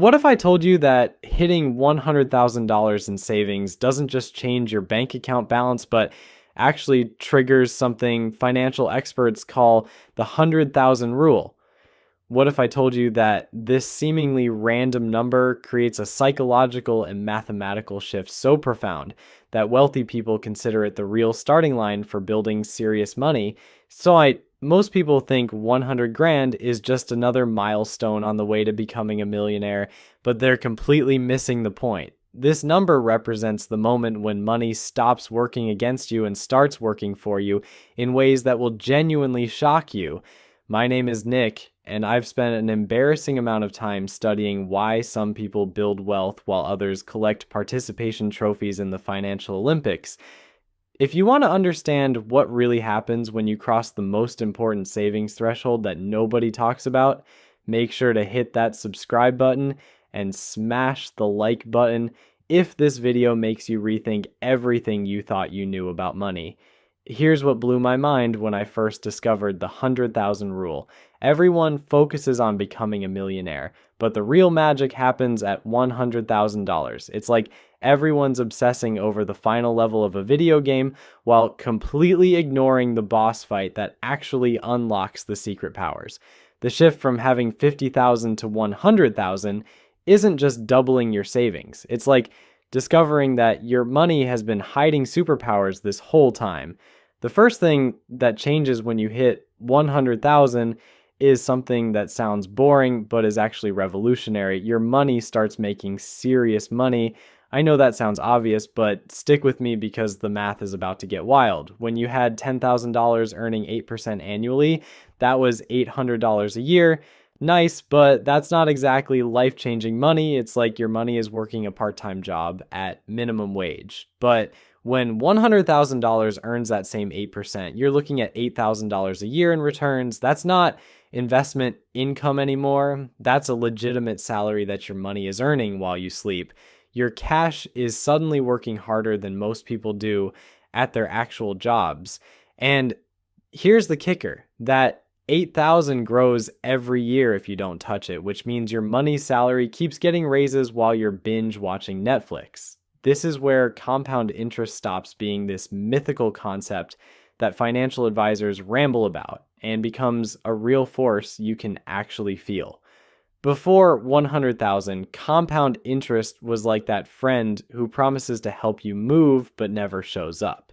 What if I told you that hitting $100,000 in savings doesn't just change your bank account balance, but actually triggers something financial experts call the 100,000 rule? What if I told you that this seemingly random number creates a psychological and mathematical shift so profound that wealthy people consider it the real starting line for building serious money? Most people think 100 grand is just another milestone on the way to becoming a millionaire, but they're completely missing the point. This number represents the moment when money stops working against you and starts working for you in ways that will genuinely shock you. My name is Nick, and I've spent an embarrassing amount of time studying why some people build wealth while others collect participation trophies in the financial Olympics. If you want to understand what really happens when you cross the most important savings threshold that nobody talks about, make sure to hit that subscribe button and smash the like button if this video makes you rethink everything you thought you knew about money. Here's what blew my mind when I first discovered the 100,000 rule. Everyone focuses on becoming a millionaire, but the real magic happens at $100,000. It's like everyone's obsessing over the final level of a video game while completely ignoring the boss fight that actually unlocks the secret powers. The shift from having 50,000 to 100,000 isn't just doubling your savings. It's like discovering that your money has been hiding superpowers this whole time. The first thing that changes when you hit 100,000 is something that sounds boring but is actually revolutionary. Your money starts making serious money. I know that sounds obvious, but stick with me because the math is about to get wild. When you had $10,000 earning 8% annually, that was $800 a year. Nice, but that's not exactly life-changing money. It's like your money is working a part-time job at minimum wage. But when $100,000 earns that same 8%, you're looking at $8,000 a year in returns. That's not investment income anymore. That's a legitimate salary that your money is earning while you sleep. Your cash is suddenly working harder than most people do at their actual jobs. And here's the kicker, that 8,000 grows every year if you don't touch it, which means your money salary keeps getting raises while you're binge watching Netflix. This is where compound interest stops being this mythical concept that financial advisors ramble about and becomes a real force you can actually feel. Before 100,000, compound interest was like that friend who promises to help you move but never shows up.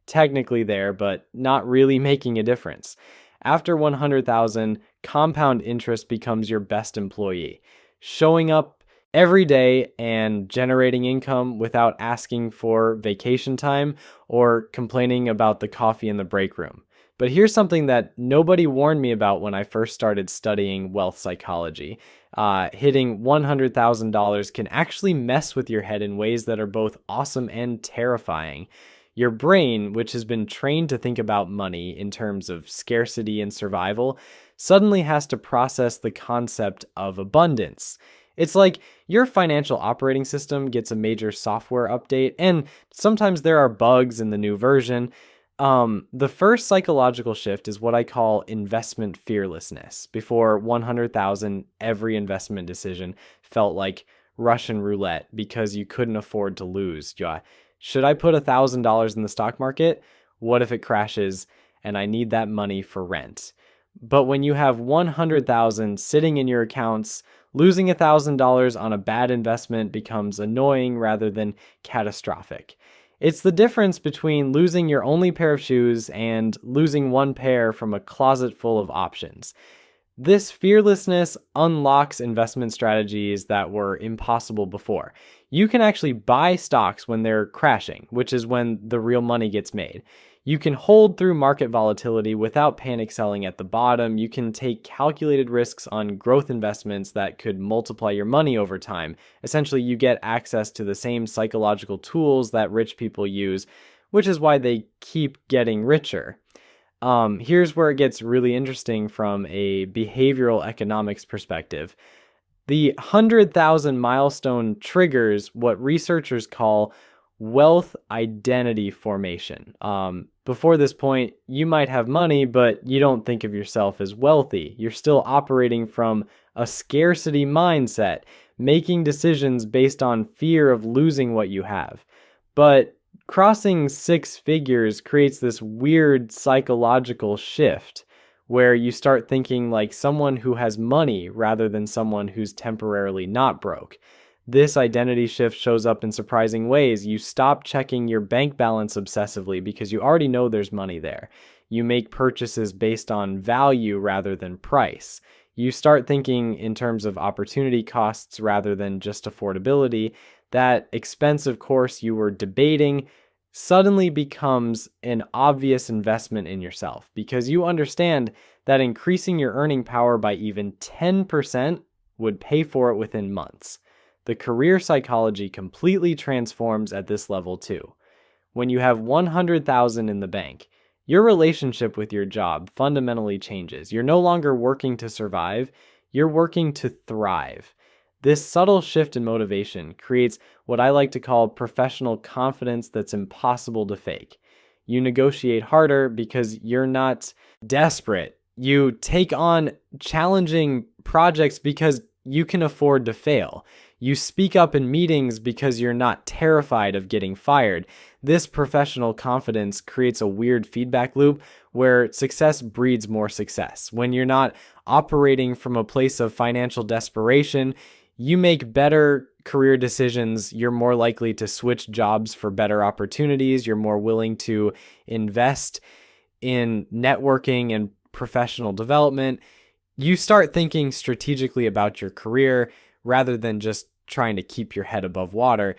Technically there, but not really making a difference. After 100,000, compound interest becomes your best employee, showing up every day and generating income without asking for vacation time or complaining about the coffee in the break room. But here's something that nobody warned me about when I first started studying wealth psychology. Hitting $100,000 can actually mess with your head in ways that are both awesome and terrifying. Your brain, which has been trained to think about money in terms of scarcity and survival, suddenly has to process the concept of abundance. It's like your financial operating system gets a major software update, and sometimes there are bugs in the new version. The first psychological shift is what I call investment fearlessness. Before 100,000, every investment decision felt like Russian roulette because you couldn't afford to lose. Should I put $1,000 in the stock market? What if it crashes and I need that money for rent? But when you have 100,000 sitting in your accounts, losing $1,000 on a bad investment becomes annoying rather than catastrophic. It's the difference between losing your only pair of shoes and losing one pair from a closet full of options. This fearlessness unlocks investment strategies that were impossible before. You can actually buy stocks when they're crashing, which is when the real money gets made. You can hold through market volatility without panic selling at the bottom. You can take calculated risks on growth investments that could multiply your money over time. Essentially, you get access to the same psychological tools that rich people use, which is why they keep getting richer. Here's where it gets really interesting from a behavioral economics perspective. The 100,000 milestone triggers what researchers call wealth identity formation. Before this point, you might have money, but you don't think of yourself as wealthy. You're still operating from a scarcity mindset. making decisions based on fear of losing what you have. But crossing six figures creates this weird psychological shift where you start thinking like someone who has money rather than someone who's temporarily not broke. This identity shift shows up in surprising ways. You stop checking your bank balance obsessively because you already know there's money there. You make purchases based on value rather than price. You start thinking in terms of opportunity costs rather than just affordability. That expensive course you were debating suddenly becomes an obvious investment in yourself because you understand that increasing your earning power by even 10% would pay for it within months. The career psychology completely transforms at this level too. When you have 100,000 in the bank, your relationship with your job fundamentally changes. You're no longer working to survive, you're working to thrive. This subtle shift in motivation creates what I like to call professional confidence that's impossible to fake. You negotiate harder because you're not desperate. You take on challenging projects because you can afford to fail. You speak up in meetings because you're not terrified of getting fired. This professional confidence creates a weird feedback loop where success breeds more success. When you're not operating from a place of financial desperation, you make better career decisions. You're more likely to switch jobs for better opportunities. You're more willing to invest in networking and professional development. You start thinking strategically about your career rather than just trying to keep your head above water.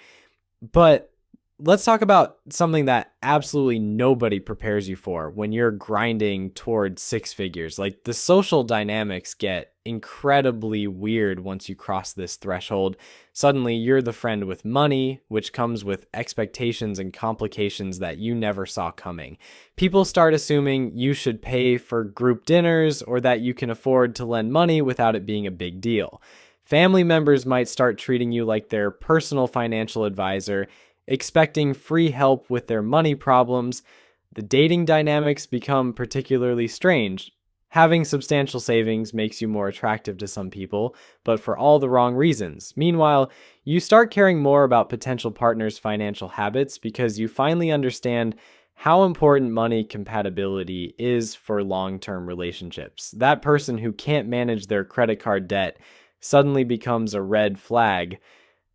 But let's talk about something that absolutely nobody prepares you for when you're grinding towards six figures. Like the social dynamics get incredibly weird once you cross this threshold. Suddenly you're the friend with money, which comes with expectations and complications that you never saw coming. People start assuming you should pay for group dinners or that you can afford to lend money without it being a big deal. Family members might start treating you like their personal financial advisor, expecting free help with their money problems. The dating dynamics become particularly strange. Having substantial savings makes you more attractive to some people, but for all the wrong reasons. Meanwhile, you start caring more about potential partners' financial habits because you finally understand how important money compatibility is for long-term relationships. That person who can't manage their credit card debt suddenly becomes a red flag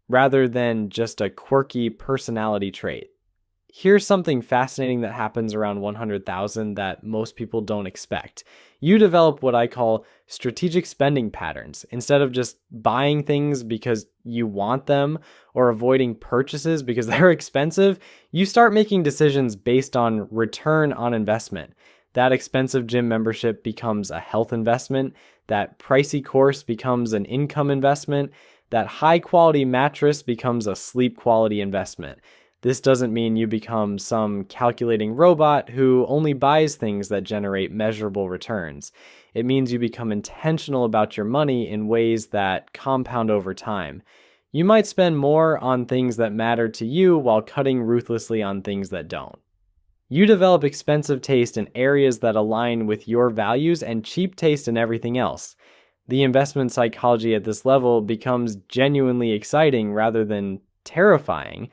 rather than just a quirky personality trait. Here's something fascinating that happens around 100,000 that most people don't expect. You develop what I call strategic spending patterns. Instead of just buying things because you want them or avoiding purchases because they're expensive, you start making decisions based on return on investment. That expensive gym membership becomes a health investment. That pricey course becomes an income investment. That high quality mattress becomes a sleep quality investment. This doesn't mean you become some calculating robot who only buys things that generate measurable returns. It means you become intentional about your money in ways that compound over time. You might spend more on things that matter to you while cutting ruthlessly on things that don't. You develop expensive taste in areas that align with your values and cheap taste in everything else. The investment psychology at this level becomes genuinely exciting rather than terrifying.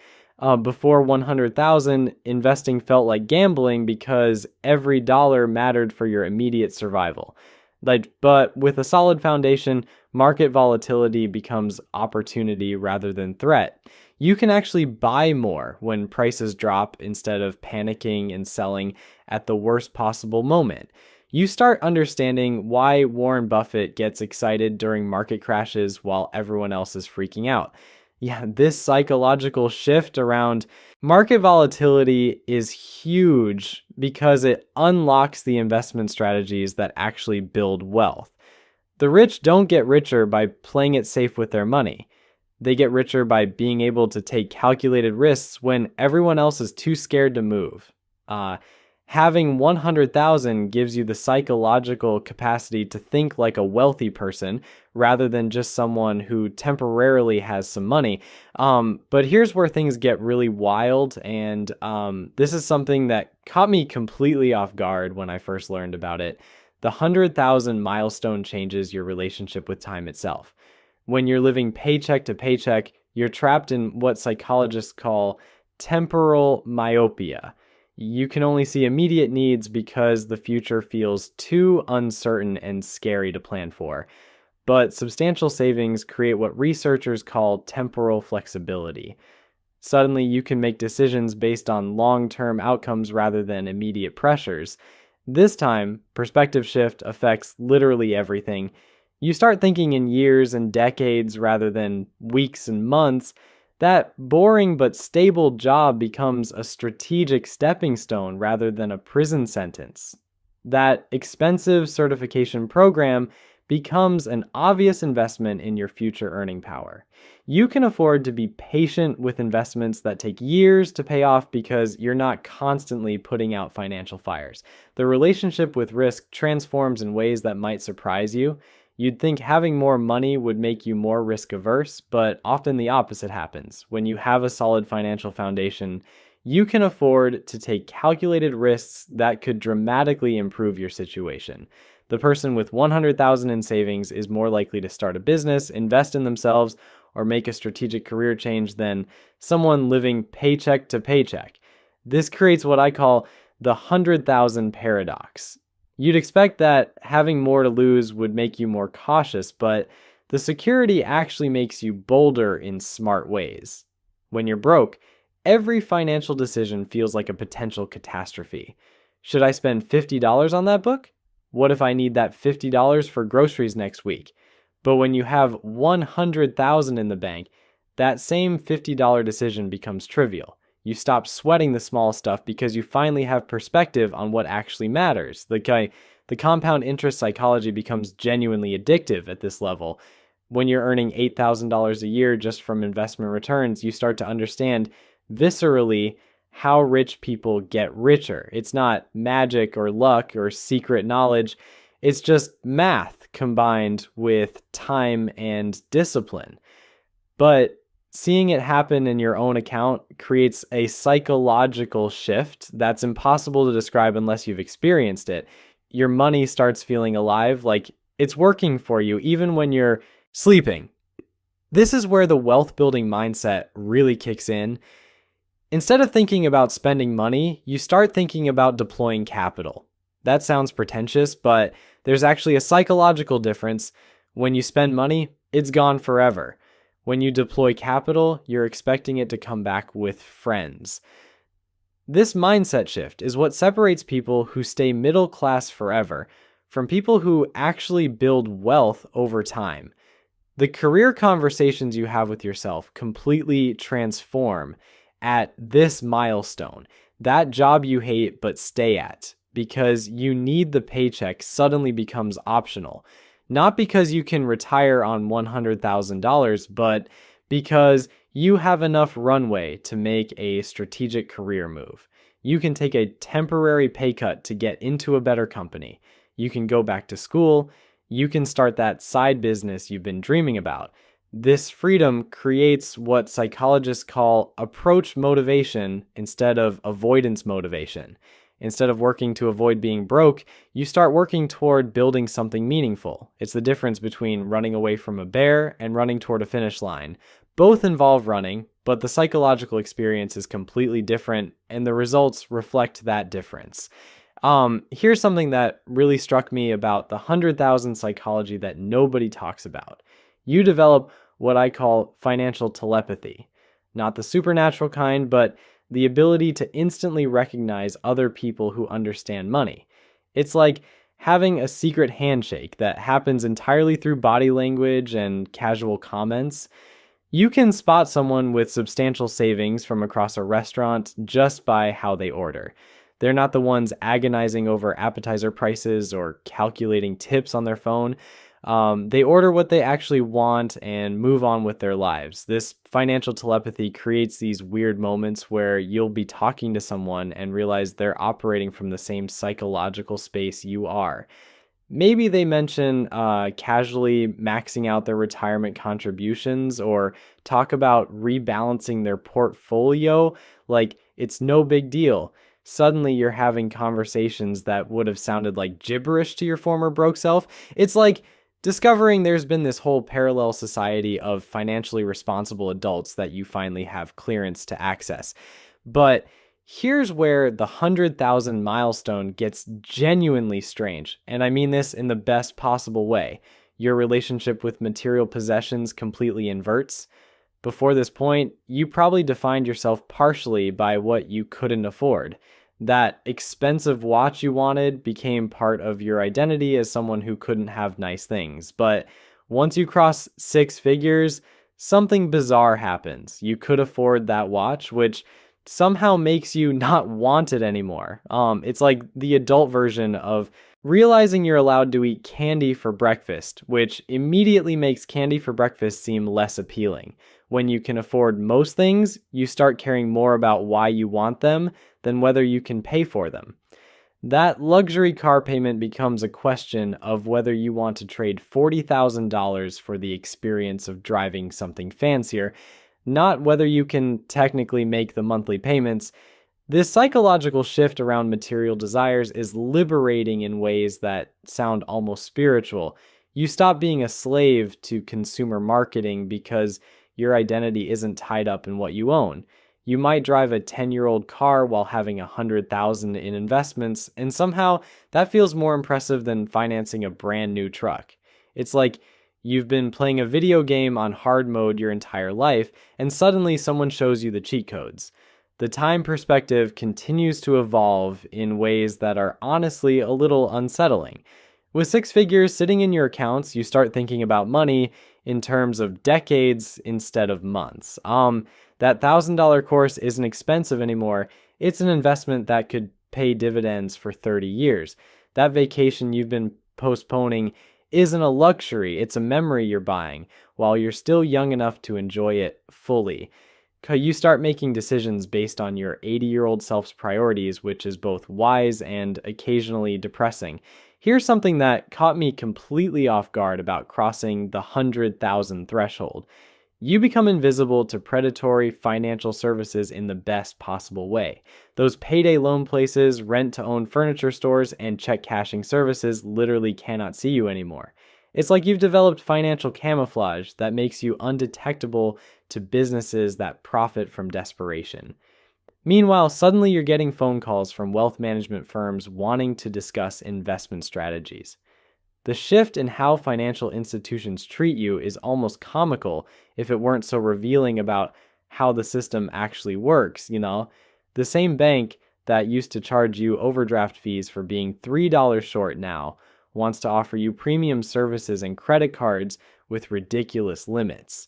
Before 100,000, investing felt like gambling because every dollar mattered for your immediate survival. But with a solid foundation, market volatility becomes opportunity rather than threat. You can actually buy more when prices drop instead of panicking and selling at the worst possible moment. You start understanding why Warren Buffett gets excited during market crashes while everyone else is freaking out. Yeah, this psychological shift around market volatility is huge because it unlocks the investment strategies that actually build wealth. The rich don't get richer by playing it safe with their money. They get richer by being able to take calculated risks when everyone else is too scared to move. Having 100,000 gives you the psychological capacity to think like a wealthy person rather than just someone who temporarily has some money. But here's where things get really wild, and this is something that caught me completely off guard when I first learned about it. The 100,000 milestone changes your relationship with time itself. When you're living paycheck to paycheck, you're trapped in what psychologists call temporal myopia. You can only see immediate needs because the future feels too uncertain and scary to plan for. But substantial savings create what researchers call temporal flexibility. Suddenly, you can make decisions based on long-term outcomes rather than immediate pressures. This time, perspective shift affects literally everything. You start thinking in years and decades rather than weeks and months. That boring but stable job becomes a strategic stepping stone rather than a prison sentence. That expensive certification program becomes an obvious investment in your future earning power. You can afford to be patient with investments that take years to pay off because you're not constantly putting out financial fires. The relationship with risk transforms in ways that might surprise you. You'd think having more money would make you more risk averse, but often the opposite happens. When you have a solid financial foundation, you can afford to take calculated risks that could dramatically improve your situation. The person with 100,000 in savings is more likely to start a business, invest in themselves, or make a strategic career change than someone living paycheck to paycheck. This creates what I call the 100,000 paradox. You'd expect that having more to lose would make you more cautious, but the security actually makes you bolder in smart ways. When you're broke, every financial decision feels like a potential catastrophe. Should I spend $50 on that book? What if I need that $50 for groceries next week? But when you have 100,000 in the bank, that same $50 decision becomes trivial. You stop sweating the small stuff because you finally have perspective on what actually matters. The compound interest psychology becomes genuinely addictive at this level. When you're earning $8,000 a year just from investment returns, you start to understand viscerally how rich people get richer. It's not magic or luck or secret knowledge. It's just math combined with time and discipline. But seeing it happen in your own account creates a psychological shift that's impossible to describe unless you've experienced it. Your money starts feeling alive, like it's working for you, even when you're sleeping. This is where the wealth building mindset really kicks in. Instead of thinking about spending money, you start thinking about deploying capital. That sounds pretentious, but there's actually a psychological difference. When you spend money, it's gone forever. When you deploy capital, you're expecting it to come back with friends. This mindset shift is what separates people who stay middle class forever from people who actually build wealth over time. The career conversations you have with yourself completely transform at this milestone. That job you hate but stay at because you need the paycheck suddenly becomes optional. Not because you can retire on $100,000, but because you have enough runway to make a strategic career move. You can take a temporary pay cut to get into a better company. You can go back to school. You can start that side business you've been dreaming about. This freedom creates what psychologists call approach motivation instead of avoidance motivation. Instead of working to avoid being broke, you start working toward building something meaningful. It's the difference between running away from a bear and running toward a finish line. Both involve running, but the psychological experience is completely different, and the results reflect that difference. Here's something that really struck me about the 100,000 psychology that nobody talks about. You develop what I call financial telepathy. Not the supernatural kind, but the ability to instantly recognize other people who understand money. It's like having a secret handshake that happens entirely through body language and casual comments. You can spot someone with substantial savings from across a restaurant just by how they order. They're not the ones agonizing over appetizer prices or calculating tips on their phone. They order what they actually want and move on with their lives. This financial telepathy creates these weird moments where you'll be talking to someone and realize they're operating from the same psychological space you are. Maybe they mention casually maxing out their retirement contributions or talk about rebalancing their portfolio like it's no big deal. Suddenly you're having conversations that would have sounded like gibberish to your former broke self. It's like discovering there's been this whole parallel society of financially responsible adults that you finally have clearance to access. But here's where the 100,000 milestone gets genuinely strange, and I mean this in the best possible way. Your relationship with material possessions completely inverts. Before this point, you probably defined yourself partially by what you couldn't afford. That expensive watch you wanted became part of your identity as someone who couldn't have nice things. But once you cross six figures, something bizarre happens. You could afford that watch, which somehow makes you not want it anymore. It's like the adult version of realizing you're allowed to eat candy for breakfast, which immediately makes candy for breakfast seem less appealing. When you can afford most things, you start caring more about why you want them than whether you can pay for them. That luxury car payment becomes a question of whether you want to trade $40,000 for the experience of driving something fancier, not whether you can technically make the monthly payments. This psychological shift around material desires is liberating in ways that sound almost spiritual. You stop being a slave to consumer marketing because your identity isn't tied up in what you own. You might drive a 10-year-old car while having 100,000 in investments, and somehow that feels more impressive than financing a brand new truck. It's like you've been playing a video game on hard mode your entire life, and suddenly someone shows you the cheat codes. The time perspective continues to evolve in ways that are honestly a little unsettling. With six figures sitting in your accounts, you start thinking about money in terms of decades instead of months. That $1,000 course isn't expensive anymore. It's an investment that could pay dividends for 30 years. That vacation you've been postponing isn't a luxury. It's a memory you're buying while you're still young enough to enjoy it fully. You start making decisions based on your 80-year-old self's priorities, which is both wise and occasionally depressing. Here's something that caught me completely off guard about crossing the 100,000 threshold. You become invisible to predatory financial services in the best possible way. Those payday loan places, rent-to-own furniture stores, and check cashing services literally cannot see you anymore. It's like you've developed financial camouflage that makes you undetectable to businesses that profit from desperation. Meanwhile, suddenly you're getting phone calls from wealth management firms wanting to discuss investment strategies. The shift in how financial institutions treat you is almost comical if it weren't so revealing about how the system actually works, The same bank that used to charge you overdraft fees for being $3 short now wants to offer you premium services and credit cards with ridiculous limits.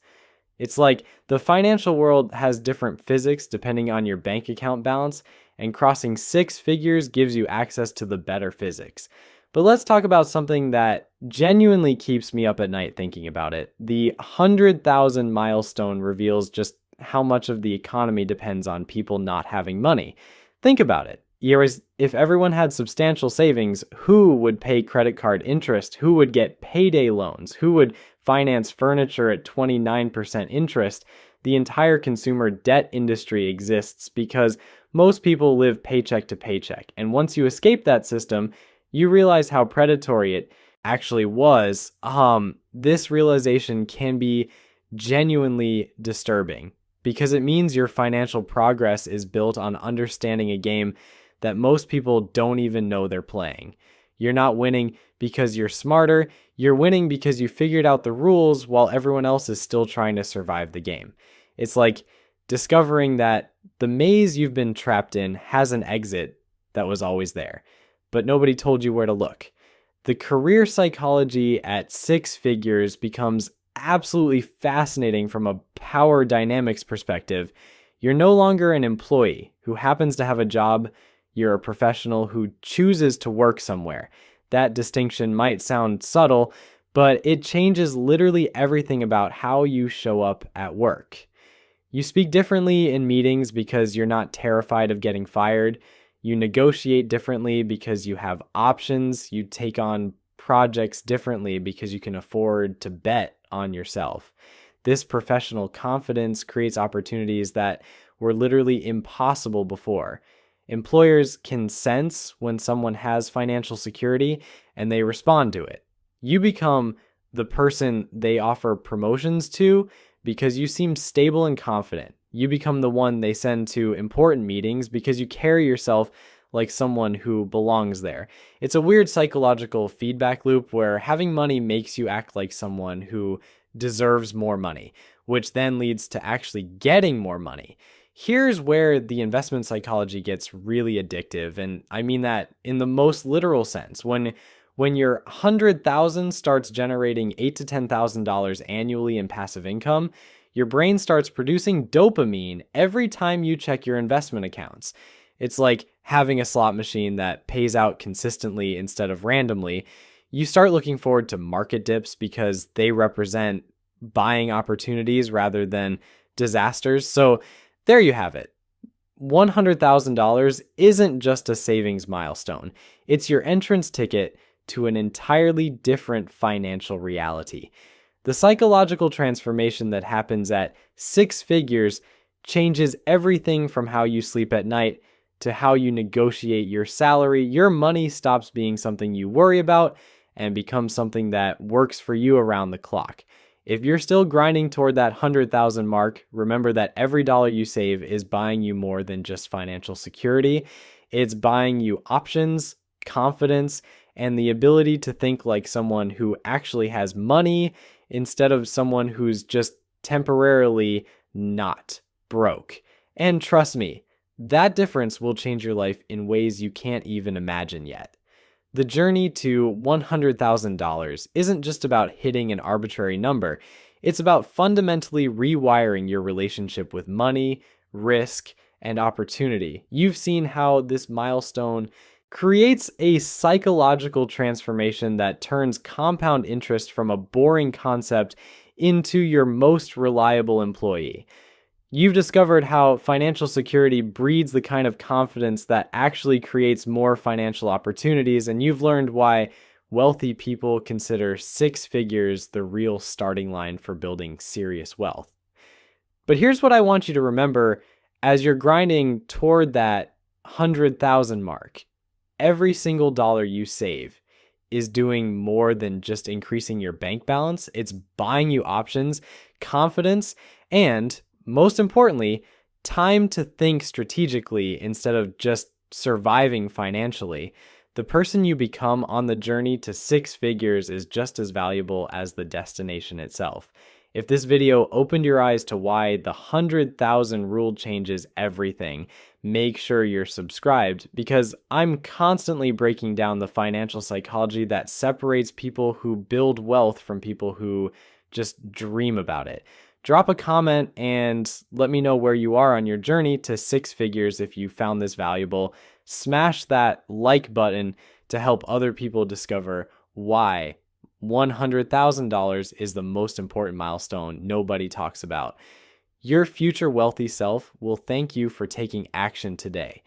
It's like the financial world has different physics depending on your bank account balance, and crossing six figures gives you access to the better physics. But let's talk about something that genuinely keeps me up at night thinking about it. The 100,000 milestone reveals just how much of the economy depends on people not having money. Think about it. If everyone had substantial savings, who would pay credit card interest? Who would get payday loans? Who would finance furniture at 29% interest? The entire consumer debt industry exists because most people live paycheck to paycheck. And once you escape that system, you realize how predatory it actually was. This realization can be genuinely disturbing because it means your financial progress is built on understanding a game that most people don't even know they're playing. You're not winning because you're smarter. You're winning because you figured out the rules while everyone else is still trying to survive the game. It's like discovering that the maze you've been trapped in has an exit that was always there, but nobody told you where to look. The career psychology at six figures becomes absolutely fascinating from a power dynamics perspective. You're no longer an employee who happens to have a job. You're a professional who chooses to work somewhere. That distinction might sound subtle, but it changes literally everything about how you show up at work. You speak differently in meetings because you're not terrified of getting fired. You negotiate differently because you have options. You take on projects differently because you can afford to bet on yourself. This professional confidence creates opportunities that were literally impossible before. Employers can sense when someone has financial security and they respond to it. You become the person they offer promotions to because you seem stable and confident. You become the one they send to important meetings because you carry yourself like someone who belongs there. It's a weird psychological feedback loop where having money makes you act like someone who deserves more money, which then leads to actually getting more money. Here's where the investment psychology gets really addictive, and I mean that in the most literal sense. When your 100,000 starts generating $8,000 to $10,000 annually in passive income, your brain starts producing dopamine every time you check your investment accounts. It's like having a slot machine that pays out consistently instead of randomly. You start looking forward to market dips because they represent buying opportunities rather than disasters. So there you have it. $100,000 isn't just a savings milestone. It's your entrance ticket to an entirely different financial reality. The psychological transformation that happens at six figures changes everything from how you sleep at night to how you negotiate your salary. Your money stops being something you worry about and becomes something that works for you around the clock. If you're still grinding toward that 100,000 mark, remember that every dollar you save is buying you more than just financial security. It's buying you options, confidence, and the ability to think like someone who actually has money instead of someone who's just temporarily not broke. And trust me, that difference will change your life in ways you can't even imagine yet. The journey to $100,000 isn't just about hitting an arbitrary number. It's about fundamentally rewiring your relationship with money, risk, and opportunity. You've seen how this milestone creates a psychological transformation that turns compound interest from a boring concept into your most reliable employee. You've discovered how financial security breeds the kind of confidence that actually creates more financial opportunities, and you've learned why wealthy people consider six figures the real starting line for building serious wealth. But here's what I want you to remember as you're grinding toward that 100,000 mark. Every single dollar you save is doing more than just increasing your bank balance. It's buying you options, confidence, and most importantly, time to think strategically instead of just surviving financially. The person you become on the journey to six figures is just as valuable as the destination itself. If this video opened your eyes to why the 100,000 rule changes everything, make sure you're subscribed because I'm constantly breaking down the financial psychology that separates people who build wealth from people who just dream about it. Drop a comment and let me know where you are on your journey to six figures if you found this valuable. Smash that like button to help other people discover why $100,000 is the most important milestone nobody talks about. Your future wealthy self will thank you for taking action today.